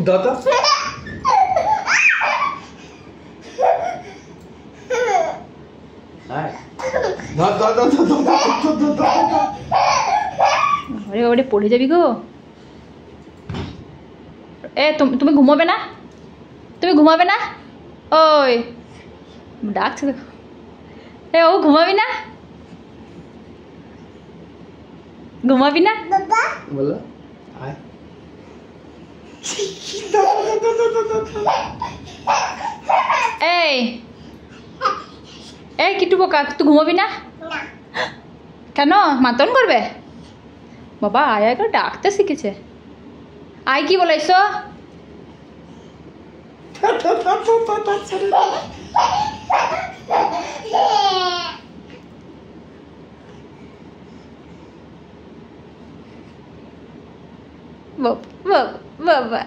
दादा अरे ओरे पड़े जाबी गो ए तुम्हें घुमाबे ना तुम्हें घुमाबे ना ओए डाक से देखो ए ओ घुमाबी ना घुमाबी ना बोला आए ए ए किटू बका तू घुमाबी ना केन मातन करबे बाबा आया एक डाकते शिखेছে आई की बोलाइছো बाबा